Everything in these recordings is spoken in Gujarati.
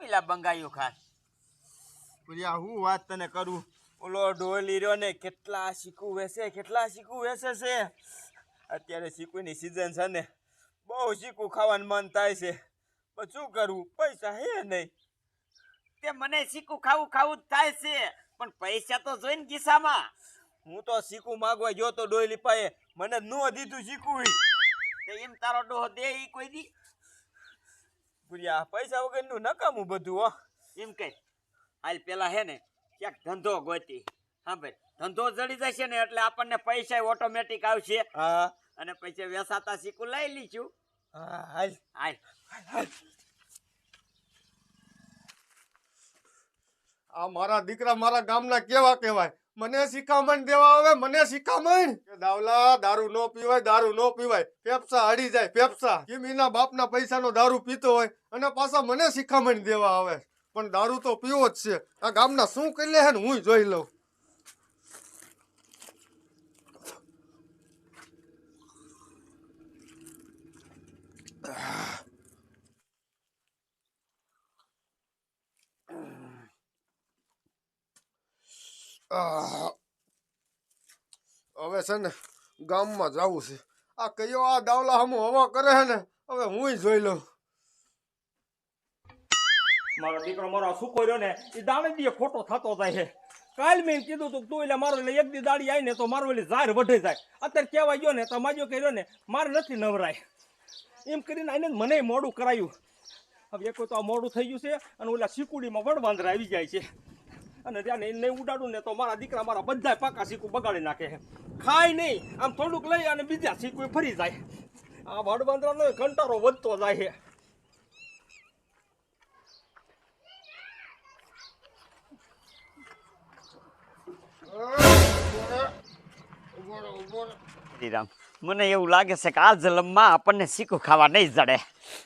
પેલા બંગાયું ખાન બોલ્યા હું વાત તને કરું ઓલો ઢોલી રહ્યો ને કેટલા શીકું વેસે છે અત્યારે શીકુની સિઝન છે ને બહુ શીકું ખાવાનું મન થાય છે પણ શું કરવું પૈસા હે નહીં તે મને શીકું ખાવું જ થાય છે પણ પૈસા તો જોઈને ખિસ્સામાં હું તો શીકું માગવા ગયો તો ડોયલી પાએ મને નો દીધું શીકું તે એમ તારો ડોહો દે ઈ કોઈ દી ગુરિયા પૈસા વગરનું નકામું બધું હો એમ કે હાલ પેલા હે ને ક્યાંક ધંધો ગોતી હા ભાઈ ધંધો જડી જશે ને એટલે આપણને પૈસા ઓટોમેટિક આવશે હા અને પૈસા વેસાતા શીકું લઈ લીધું હા હાલ હાલ આ મારા દીકરા મારા ગામના કેવા કહેવાય મને શિખામણ દેવા આવે મને શિખામણ કે દાવલા દારૂ નો પીવાય ફેફસા હડી જાય ફેફસા કેમ એના બાપના પૈસાનો દારૂ પીતો હોય અને પાછા મને શિખામણ દેવા આવે પણ દારૂ તો પીવો જ છે આ ગામના શું કરી લે છે ને હું જોઈ લઉં હવે છે ને ગામમાં જવું છે આ કયો આ દાવલા હમું હવા કરે છે ને હવે હું જોઈ લઉં મારો દીકરો મારો સુકો રહ્યો ને એ દાડે દી ખોટો થતો જાય છે કાલ મેં કીધું તું તું એટલે મારો એટલે એક દી દાડી આવી ને તો મારો એટલે ઝાર વઢે જાય અત્યારે કહેવા ગયો ને તો માજો કર્યો ને મારે નથી નવરાય એમ કરીને આને મને મોડું કરાયું હવે એક તો આ મોડું થઈ ગયું છે અને ઓલા શીકુડીમાં વડવાંદરા આવી જાય છે અને ત્યાં એને ઉડાડું ને તો મારા દીકરા મારા બધા પાકા શીકું બગાડી નાખે છે ખાય નહીં આમ થોડુંક લઈ અને બીજા શીકું ફરી જાય આ વડવાંદરાનો કંટારો વધતો જાય છે શ્રીરામ મને એવું લાગે છે કે આ જન્મમાં આપણને શીકું ખાવા નહીં જડે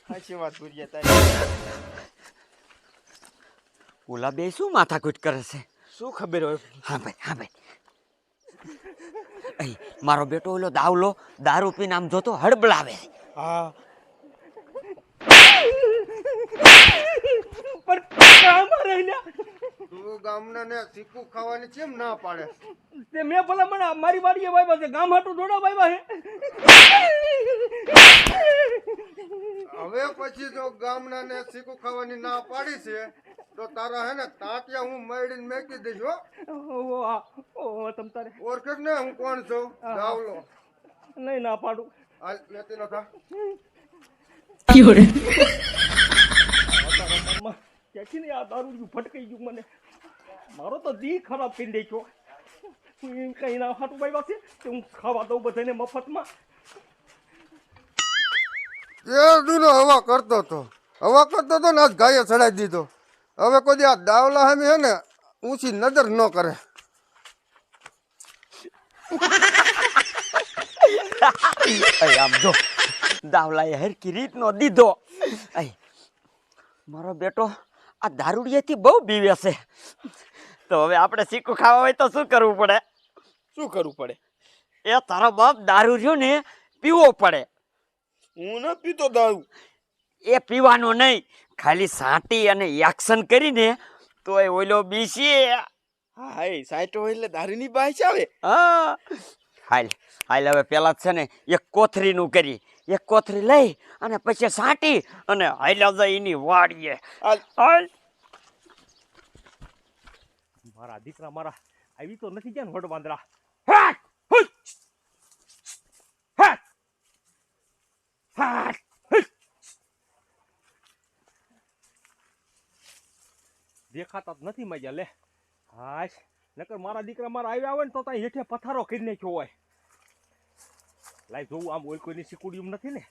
સાચી વાત બોલીએ તારી ઓલા બે શું માથાકૂટ કરે છે શું ખબર હોય હા ભાઈ અહીં મારો બેટો ઓલો દાવલો દારૂ પીને આમ જોતો હડબડાવે હા તું ગામના ને શીખું ખાવાની કેમ ના પાડે તે મેં ભલા મને મારી વાડીએ વાવ્યા છે ગામ હાટું દોડા વાવ્યા છે હવે પછી જો ગામના ને શીખું ખાવાની ના પાડી છે તો તારા હે ને તાંતિયા હું મેળીને મેકી દઈશ હો તમ તારે ઓળખે ને હું કોણ છું દાવલો નહીં ના પાડું હાલ લેતી નતા ક્યાંથી ને આ દારૂ ફટકાઈ ગયું મને મારો તો દી ખરાબ કરી દે છો હું કઈ ના હાટું ભાઈ છે કે હું ખાવા દઉં બધાને મફતમાં એડુનો હવા કરતો તો ને આજ ગાયે ચડાવી દીધો હવે કોઈ આ દાવલા સામે હે ને ઊંચી નજર ન કરે આમ જો દાવલાએ હરકી રીતનો દીધો મારો બેટો આ દારૂડિયાથી બહુ બીવે છે તો હવે આપણે શીકું ખાવા હોય તો શું કરવું પડે એ તારો બાપ દારૂ રહ્યો ને પીવો પડે હું ન પીતો દારૂ એ પીવાનો નહીં ખાલી સાંટી અને એક્શન કરીને તો એ ઓલો બીસી હા સાઈટો એટલે દારૂની બાઈ આવે હા હાલ હવે પેલા છે ને એક કોથરીનું કરી એક કોથરી લઈ અને પછી સાંટી અને હાલ્યા જાય એની વાડીએ હાલ મારા દીકરા મારા આવી તો નથી ગયા ને વડવાંદરા દેખાતા જ નથી મજા લે હાશ નકર મારા દીકરા મારા આવ્યા હોય ને તો ત્યાં હેઠે પથારો કરી નાખ્યો હોય લાઈ જોવું આમ ઓલ કોઈની સિકુડિયમ નથી ને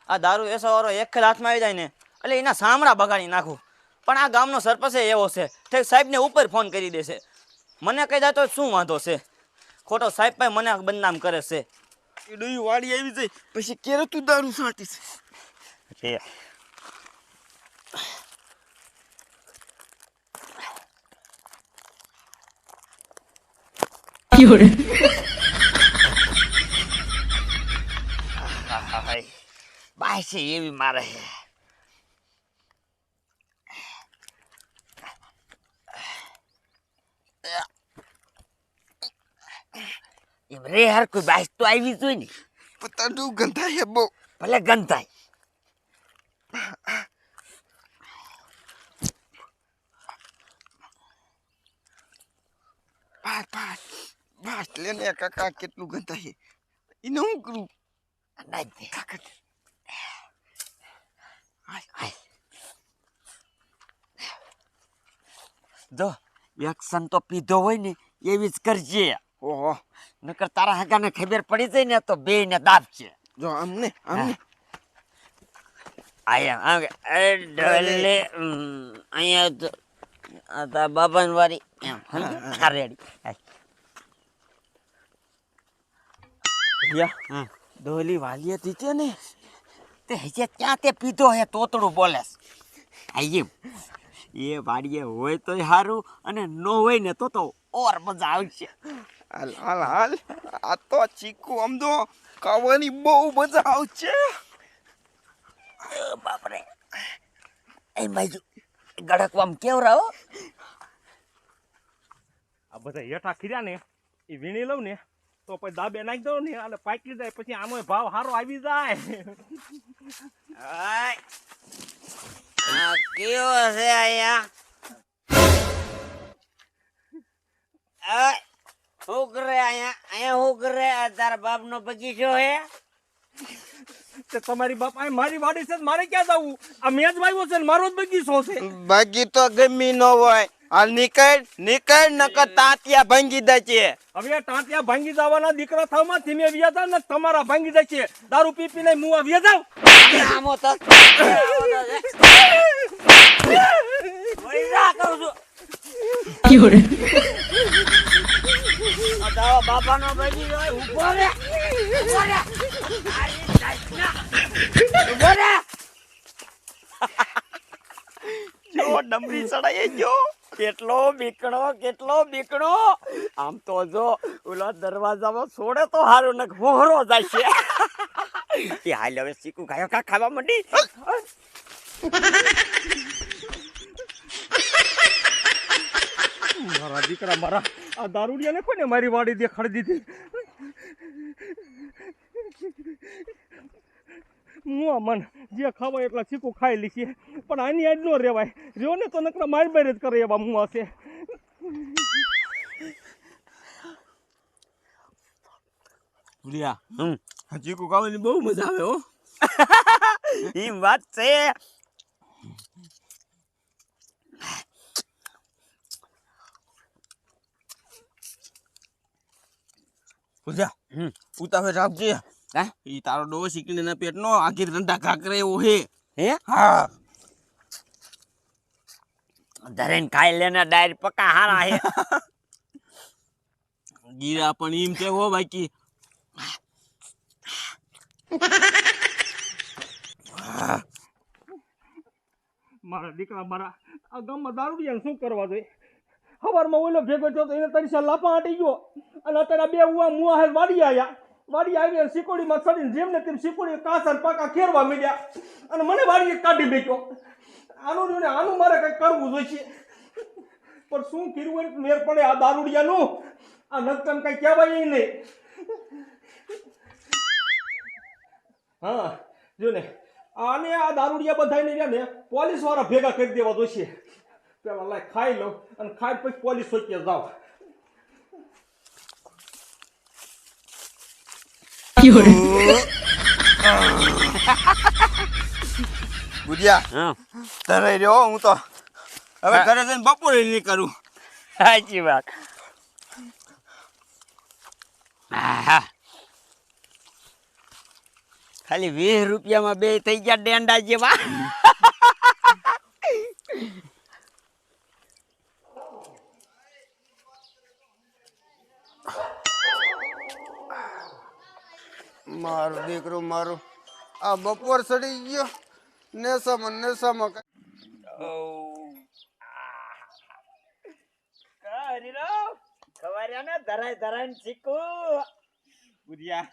આ દારૂ એસો વાળો એક હાથમાં આવી જાય ને એટલે એના સામડા બગાડી નાખું પણ આ ગામનો સરપંચ એવો છે ઠેક સાહેબને ઉપર ફોન કરી દેશે મને કહી જાય તો શું વાંધો છે ખોટો સાહેબ ભાઈ મને બદનામ કરે છે એ ડોઈ વાડી આવી જાય પછી ક્યારે તું દારૂ સાંટીશ પાસે એવી મારે એમ રે હર કોઈ બાઈસ તો આવી જોઈ ને પતાડું ગંધા હે બહુ. ભલે ગંધાય બસ લેને કાકા કેટલું ગંધા હે. એને હું કરું? ના દે. હાય. જો એક્શન તો પીધો હોય ને એવી જ કરજે ઓહો નકર તારા હગાને ખબર પડી જાય ને તો બે ને દાબ છે જો આમને આયા ડલે અહીંયા આ તા બાબાન વારી એમ હા રેડી યા ડોલી વાલીએ દીધે ને તે હજે ક્યાં તે પીધો હે તોતડું બોલેસ આયે એ વાડીએ હોય તોય સારું અને ન હોય ને તો ઓર મજા આવશે હાલ આ તો ચીકુ આમ તો ખાવાની બહુ મજા આવશે. બાપરે એ બાજુ ગડકવામ કેવરાવો આ બધા હેઠા ખીર્યા ને એ વીણી લઉં ને તો પછી દાબે નાખી દઉં ને એટલે પાકી જાય પછી આનો ભાવ સારો આવી જાય. આ કેવો છે આયા હું કરે અહીંયા હું કરે તારા બાપ નો બગીચો હે તે તમારી બાપ આ મારી વાડી છે મારે ક્યાં જવું? આ મેં જ વાવ્યો છે ને મારો જ બગીચો છે. બાકી તો ગમી ન હોય. હાલ નીકળ નકર તાંતિયા ભાંગી દે છે. હવે આ ટાંટિયા ભાંગી જવાના દીકરા થવામાં ધીમે વ્યા જાવ ને તમારા ભાંગી જાય છે. દારૂ પી પીને મુવા વ્યા જાવ. આમો તો વૈરા કહું છું બાપાનો બગીચો ઉભો રે જો ડમરી ચડાઈ જો કેટલો બીકણો આમ તો જો ઓલા દરવાજામાં છોડે તો હારું ને હોહરો જાય છે એ હાલ હવે શીકું ખાયો કા ખાવા માંડી મારા દીકરા મારા આ દારૂડિયાને કોને મારી વાડી દેખાડી દીધી? મુઆ મન જે ખાવાય એટલા ચીકુ ખાઈ લીધી પણ આની આજ નો રેવાય રહ્યો ને તો નકરા માર બાર જ કરે એવા મુઆ છે. ચીકુ ખાવાની બહુ મજા આવે હો. એમ વાત છે પૂજા ઉતાવે રાખજે. હા ઈ તારો ડોવો શીકીને ના પેટ નો આખી રંડા ઘાકરે એવો હે. હે હા ધરેન ખાઈ લેને ડાયર પકા હારા હે ગીરા પણ એમ કે હો બાકી મારા દીકરા મારા આ ગામમાં દારૂડિયાને શું કરવા જોઈએ? સવારમાં ઓલો ભેગો થયો તો એને તરીસા લાપા આટી ગયો અને અત્યારે બે મુઆ હે વાડી આવી અને શીકોડીમાં ચડીને જેમને તેમ શીકોડી કાસર પાકા ખેરવા માંડ્યા અને મને વાડીએ કાઢી બેઠો. આનું મારે કંઈક કરવું જોઈશે પણ શું કર્યું હોય મેર પડે આ દારૂડિયાનું? આ નકમ કંઈ કહેવાય નહીં. હા જો ને આને આ દારૂડિયા બધાને રહ્યા ને પોલીસ વાળા ભેગા કરી દેવા જોઈશે. પેલા લાય ખાઈ લઉં અને ખાઈ પછી પોલીસ ચોકીએ જાવ. બુડિયા તરે રહ્યો હું તો હવે ઘરે જઈને બપોરે નહીં કરું. સાચી વાત ખાલી 20 રૂપિયામાં બે થઈ ગયા ડેંડા જેવા મારો દીકરો મારો આ બપોર સડી ગયો નેસામાં બુરિયા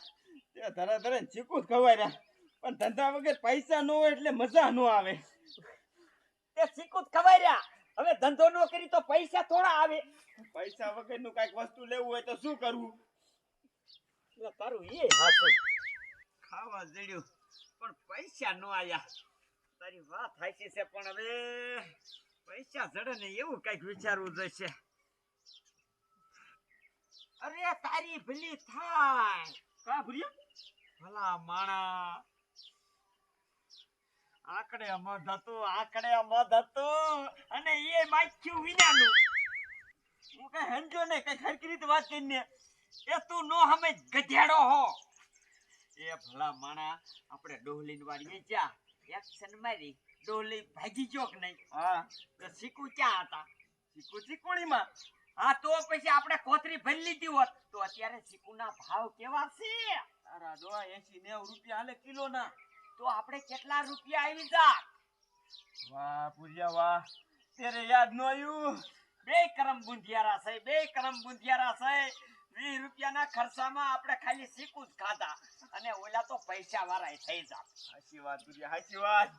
તે ધરા ચીકુ જ ખવાય પણ ધંધા વગર પૈસા ન હોય એટલે મજા ન આવે. તે શીખું જ ખવાય રહ્યા. હવે ધંધો ન કરી તો પૈસા થોડા આવે. પૈસા વગરનું કાંઈક વસ્તુ લેવું હોય તો શું કરવું? એટલે તારું એ હાસું. ખાવા જડ્યું પણ પૈસા ન આયા. તારી વાત સાચી છે, પણ હવે પૈસા જડે ને એવું કઈક વિચારવું જોઈશે. અરે તારી ભલી થાય. કા ભૂલ્યા? ભલા માણા આકડે મધ હતું અને એ માખ્યું વિનાનું. હું કઈ સમજો ને કઈ ખરખી રીતે વાત કરીને. એ તું નો હમે ગધેડો હો. એ ભલા માણા આપણે ડોહલીન વાડીએ જા એક્શન મારી ડોહલી ભાગી ગયો કે નહીં? હા. તો શીકુ ક્યાં હતા? શીકુ ચીકુણીમાં. હા તો પછી આપણે કોથરી ભરી લીધી હોત તો અત્યારે ચીકુના ભાવ કેવા છે? તારા ડોહા 80-90 રૂપિયા હાલે કિલો ના. તો આપણે કેટલા રૂપિયા આવી જા? વાહ પૂર્યા વાહ, તેરે યાદ ન આવ્યું? બે કરમ બુંધિયારા છે, 20 રૂપિયાના ખર્ચામાં આપણે ખાલી શીકું જ ખાધા અને ઓલા તો પૈસા વાળા થઈ જા. સાચી વાત પૂર્યા, સાચી વાત.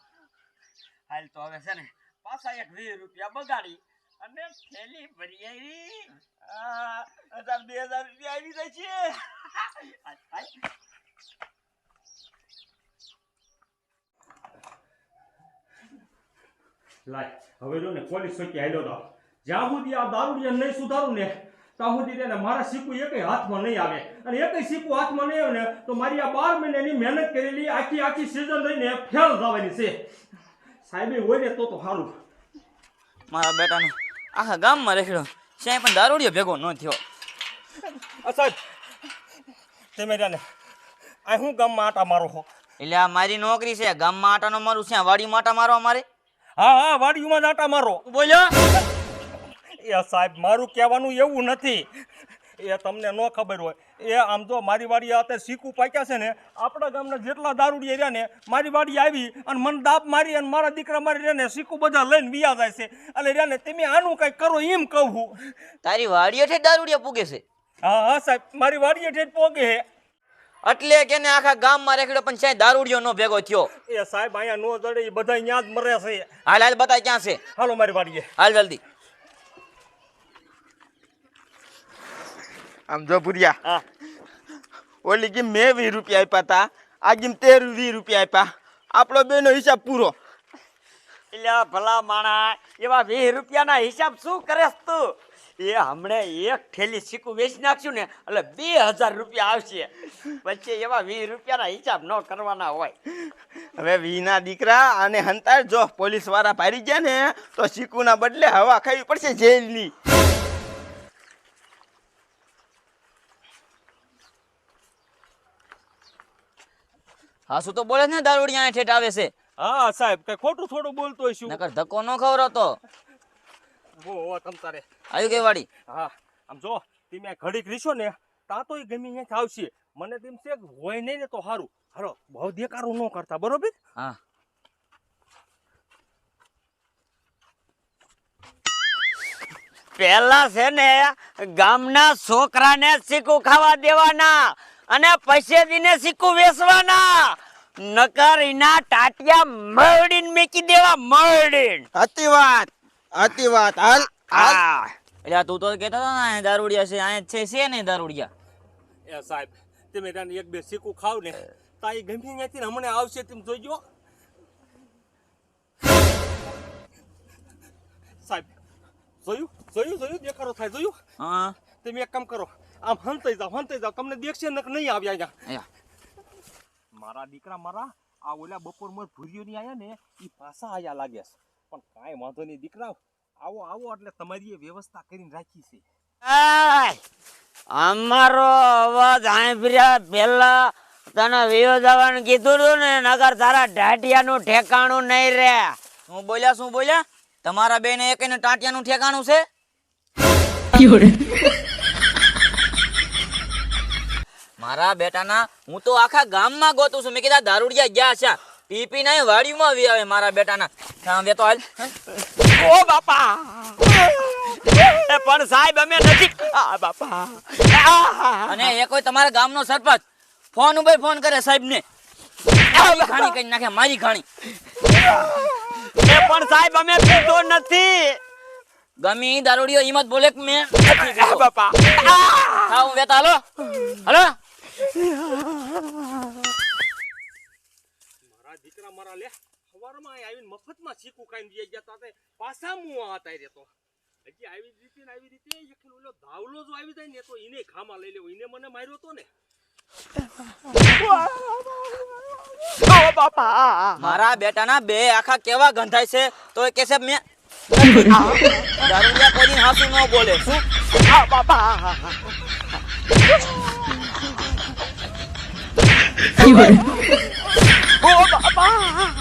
હાલ તો હવે છે ને પાછા 20 રૂપિયા બગાડી અને થેલી ભરી આવી. 1000-2000 રૂપિયા આવી જાય છે. લાય હવે જો ને પોલીસ ચોકી આલ્યો તો જ્યાં સુધી આ દારૂડિયા નહીં સુધારું ને ત્યાં સુધી તેને મારા શીકુ એકેય હાથમાં નહીં આવે. અને એકેય શીકુ હાથમાં નહીં આવે ને તો મારી આ 12 મહિનાની મહેનત કરેલી આખી સીઝન રહીને ફેલ જવાની છે. સાહેબે હોય ને તો સારું. મારા બેટાનો આખા ગામમાં રેખડ્યો ક્યાંય પણ દારૂડિયો ભેગો ન થયો. સાહેબ તમે રહ્યા ને આ હું ગામમાં આટા મારો છો? એટલે આ મારી નોકરી છે, ગામમાં આટાનો મારું છે, વાડીમાં આટા મારો અમારે. હા વાડીમાં જ આટા મારો. બોલ્યો એ સાહેબ મારું કહેવાનું એવું નથી. એ તમને ન ખબર હોય. એ આમ તો મારી વાડી અત્યારે શીકું પાક્યા છે ને, આપણા ગામના જેટલા દારૂડિયા રહ્યા ને મારી વાડી આવી અને મને દાપ મારી અને મારા દીકરા મારી રહ્યા ને શીકું બધા લઈને વિયા જાય છે. એટલે રહ્યા ને તમે આનું કંઈક કરો એમ કહું. તારી વાડી હેઠે દારૂડિયા પૂગે છે? હા સાહેબ મારી વાડી ઠેઠ પોગે છે. એટલે કે ને આખા ગામમાં રેખડ્યો પણ ક્યાંય દારૂડિયો નો ભેગો થયો? એ સાહેબ અહીંયા નો જડે એ બધા અહીંયા જ મરે છે. હાલ હાલ બતાય ક્યાં છે? હાલો મારી વાડીએ. હાલ જલ્દી. આમ જો પૂર્યા, હા ઓલી ગીમ મેં 20 રૂપિયા આપ્યા હતા, આ ગીમ 20 રૂપિયા આપ્યા. આપણો બેનો હિસાબ પૂરો. એટલે ભલા માણા એવા 20 રૂપિયાના હિસાબ શું કરેસ તું? એ હમણે એક થેલી શીકું વેચી નાખશું ને એટલે 2000 રૂપિયા આવશે. પછી એવા 20 રૂપિયાના હિસાબ ન કરવાના હોય. હવે વીના દીકરા આને હંતાય. જો પોલીસ વાળા ભારી ગયા ને તો શીકુના બદલે હવા ખાવી પડશે જેલની. હા શું તો બોલે છે ને દારૂડિયા ઠેઠ આવે છે? હા સાહેબ કઈ ખોટું થોડું બોલતો હોય શું? નકર ધક્કો ન ખવડાવતો. ઓ તમ તારે આવ્યું કે વાડી? હા આમ જો તમે ઘડીક રીશો ને તા તો ગમે અહીંયાથી આવશે. મને તેમ છે કે હોય નહીં ને તો સારું. હાલો બહુ દેકારું ન કરતા, બરોબર? હા પેલા છે ને ગામના છોકરાને શીકું ખાવા દેવાના અને પછી દીને શીકું વેચવાના. નકર એના ટાટિયા મરડીને મેકી દેવા, મરડીને. સાચી વાત. હાલ હા એટલે તું તો કહેતો હતો ને અહીંયા દારૂડિયા છે, અહીંયા છે નહીં દારૂડિયા. એ સાહેબ તમે ત્યાં એક બે શીકું ખાવ ને તા એ ગમે અહીંયાથી હમણાં આવશે. તમે જોઈજો સાહેબ. જોયું દેખાડો થાય જોયું? હા તમે એક કામ કરો, આમ હંતાઈ જાવ તમને દેખશે ને નહીં આવ્યા અહીંયા. અહીંયા મારા દીકરા મારા આ ઓલા બપોર માં ભૂરીઓ ની આયા ને એ પાછા આયા લાગે છે. પણ કાંઈ વાંધો નહીં દીકરા, આવો એટલે તમારી એ વ્યવસ્થા કરીને રાખી છે. એય, અમારો અવાજ સાંભળ્યા પેલા તને વિયો જવાનું કીધું હતું ને, નગર તારા ઢાટિયાનું ઠેકાણું નહીં રે. શું બોલ્યા? તમારા બેને એક ટાંટિયાનું ઠેકાણું છે? મારા બેટાના હું તો આખા ગામમાં ગોતું છું. મેં કીધા દારૂડિયા ગયા છે પી ના વાડીમાં વી આવે મારા બેટાના. કામ વેતો હાલ. ઓ બાપા, પણ સાહેબ અમે નથી. આ બાપા, અને એ કોઈ તમારા ગામનો સરપંચ ફોન ઉપર ફોન કરે સાહેબ ને. મારી ઘાણી કરી નાખે મારી ઘાણી. એ પણ સાહેબ અમે પીધો નથી. ગમે ઈ દારૂડિયો હિંમત બોલે કે મેં નથી પીધો. બાપા હા હું વેતા હાલો હાલો. મારા દીકરા મારા લે સવારમાં અહીં આવીને મફતમાં ચીકુ ખાઈને દઈ ગયા તા તે પાછા મુવા હતા રે તો હજી આવી રીતે ને આવી રીતે એકલો ઓલો ધાવલો જો આવી જાય ને તો એને ખામાં લઈ લેવો એને મને માર્યો તો ને ઓ બાપા મારા બેટાના બે આખા કેવા ગંધાય છે તો એ કહેશે મેં દારૂડિયા કોઈ હાસુ ન બોલે શું આ બાપા ઓ બાપા